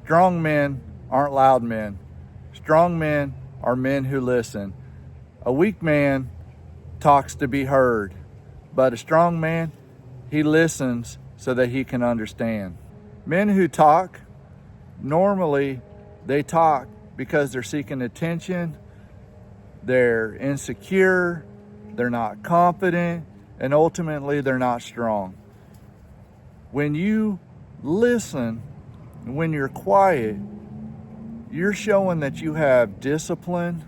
Strong men aren't loud men. Strong men are men who listen. A weak man talks to be heard, but a strong man, he listens so that he can understand. Men who talk, normally they talk because they're seeking attention, they're insecure, they're not confident, and ultimately they're not strong. When you listen, when you're quiet, you're showing that you have discipline,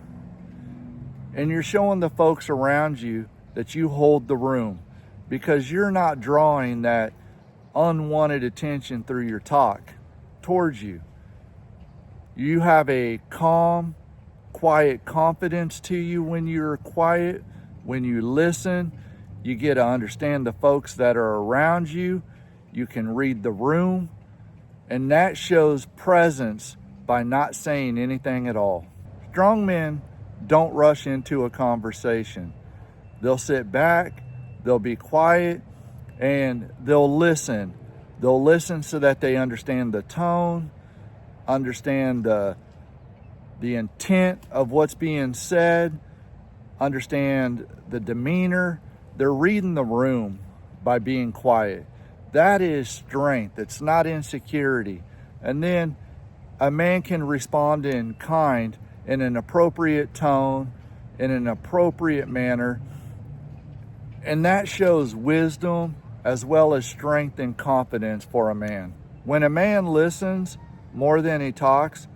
and you're showing the folks around you that you hold the room, because you're not drawing that unwanted attention through your talk towards you. You have a calm, quiet confidence to you when you're quiet. When you listen, you get to understand the folks that are around you. You can read the room, and that shows presence by not saying anything at all. Strong men don't rush into a conversation. They'll sit back, they'll be quiet, and they'll listen. They'll listen so that they understand the tone, understand the intent of what's being said, understand the demeanor. They're reading the room by being quiet. That is strength. It's not insecurity. And then a man can respond in kind, in an appropriate tone, in an appropriate manner. And that shows wisdom as well as strength and confidence for a man. When a man listens more than he talks,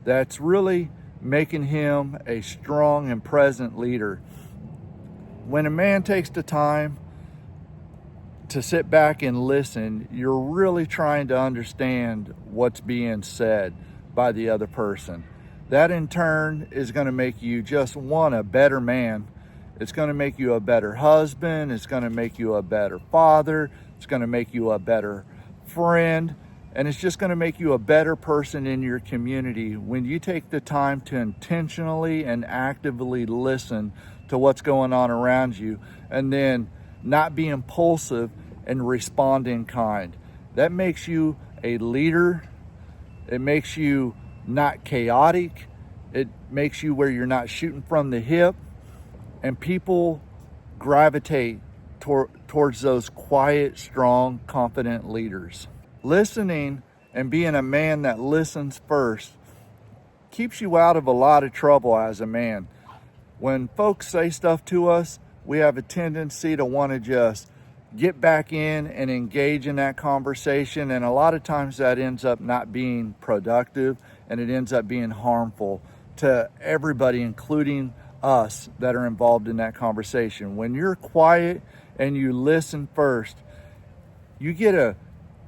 that's really making him a strong and present leader. When a man takes the time to sit back and listen, you're really trying to understand what's being said by the other person. That in turn is going to make you just a better man. It's going to make you a better husband. It's going to make you a better father. It's going to make you a better friend. And it's just going to make you a better person in your community when you take the time to intentionally and actively listen to what's going on around you, and then not be impulsive and respond in kind. That makes you a leader. It makes you not chaotic. It makes you where you're not shooting from the hip. And people gravitate towards those quiet, strong, confident leaders. Listening and being a man that listens first keeps you out of a lot of trouble as a man. When folks say stuff to us, we have a tendency to want to just get back in and engage in that conversation. And a lot of times that ends up not being productive, and it ends up being harmful to everybody, including us that are involved in that conversation. When you're quiet and you listen first, you get to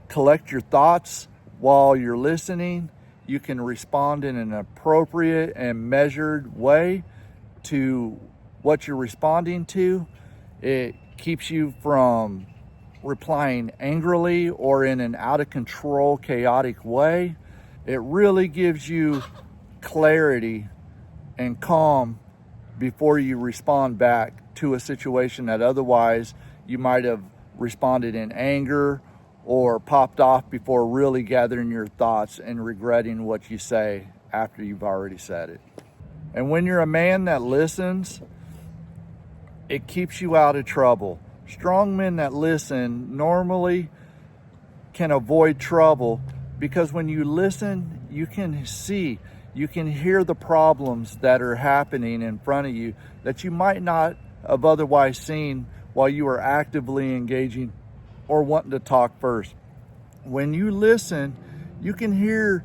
collect your thoughts while you're listening. You can respond in an appropriate and measured way to what you're responding to. It keeps you from replying angrily or in an out of control, chaotic way. It really gives you clarity and calm before you respond back to a situation that otherwise you might have responded in anger or popped off before really gathering your thoughts and regretting what you say after you've already said it. And when you're a man that listens, it keeps you out of trouble. Strong men that listen normally can avoid trouble, because when you listen, you can see, you can hear the problems that are happening in front of you that you might not have otherwise seen while you were actively engaging or wanting to talk first. When you listen, you can hear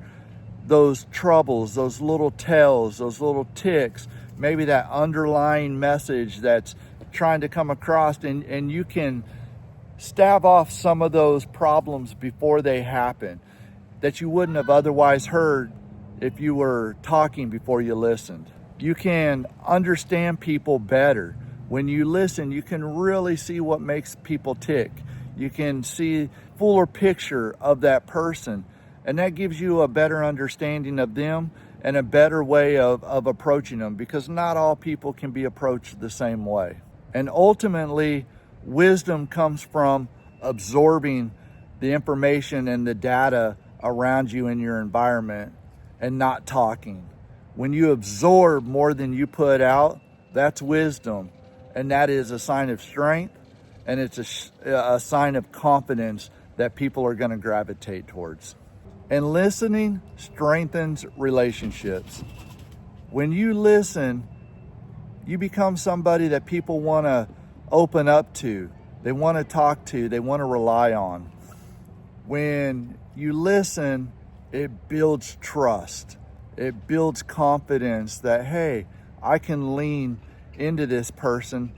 those troubles, those little tells, those little ticks, maybe that underlying message that's trying to come across, and you can stave off some of those problems before they happen that you wouldn't have otherwise heard if you were talking before you listened. You can understand people better. When you listen, you can really see what makes people tick. You can see a fuller picture of that person, and that gives you a better understanding of them and a better way of approaching them, because not all people can be approached the same way. And ultimately, wisdom comes from absorbing the information and the data around you in your environment and not talking. When you absorb more than you put out, that's wisdom. And that is a sign of strength, and it's a sign of confidence that people are going to gravitate towards. And listening strengthens relationships. When you listen, you become somebody that people want to open up to, they want to talk to, they want to rely on. When you listen, it builds trust. It builds confidence that, hey, I can lean into this person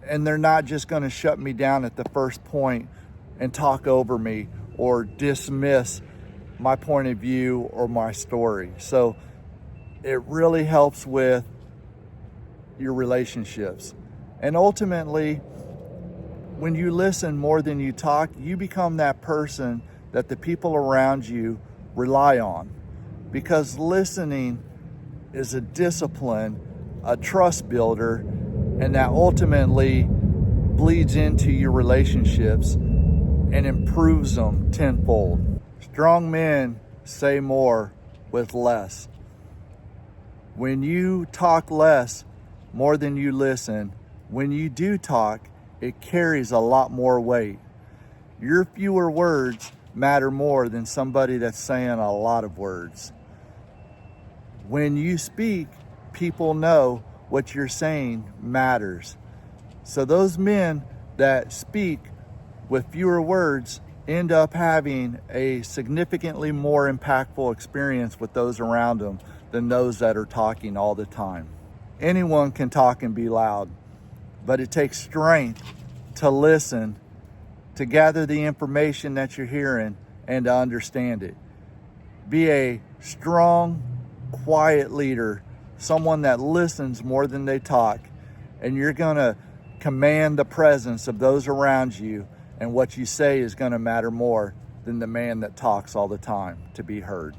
and they're not just going to shut me down at the first point and talk over me or dismiss my point of view or my story. So it really helps with your relationships. And ultimately, when you listen more than you talk, you become that person that the people around you rely on. Because listening is a discipline, a trust builder, and that ultimately bleeds into your relationships and improves them tenfold. Strong men say more with less. When you talk less, more than you listen, when you do talk, it carries a lot more weight. Your fewer words matter more than somebody that's saying a lot of words. When you speak, people know what you're saying matters. So those men that speak with fewer words end up having a significantly more impactful experience with those around them than those that are talking all the time. Anyone can talk and be loud, but it takes strength to listen, to gather the information that you're hearing, and to understand it. Be a strong, quiet leader, someone that listens more than they talk, and you're going to command the presence of those around you, and what you say is going to matter more than the man that talks all the time to be heard.